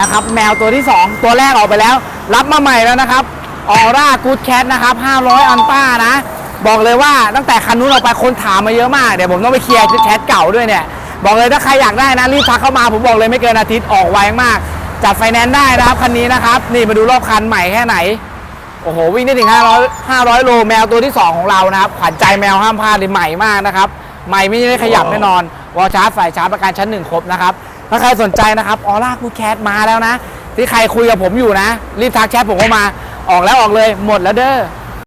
นะครับแมวตัวที่2ตัวแรกออกไปแล้วรับมาใหม่แล้วนะครับออร่ากู๊ดแคทนะครับ500อัลต้านะบอกเลยว่าตั้งแต่คันนู้นออกไปคนถามมาเยอะมากเดี๋ยวผมต้องไปเคลียร์แคทเก่าด้วยเนี่ยบอกเลยถ้าใครอยากได้นะรีบทักเข้ามาผมบอกเลยไม่เกินอาทิตย์ออกไวมากจัดไฟแนนซ์ได้นะครับคันนี้นะครับนี่มาดูรอบคันใหม่แค่ไหนโอ้โหวิ่งได้ถึง500โลแมวตัวที่2ของเรานะครับขวัญใจแมวห้ามพลาดเลยใหม่มากนะครับใหม่ไม่ได้ขยับแน่นอนวอลชาร์จสายชาร์จประกันชั้น1ครบนะครับถ้าใครสนใจนะครับออร่ากู๊ดแคทมาแล้วนะที่ใครคุยกับผมอยู่นะรีบทักแชทผมเข้ามาออกแล้วออกเลยหมดแล้วเด้อ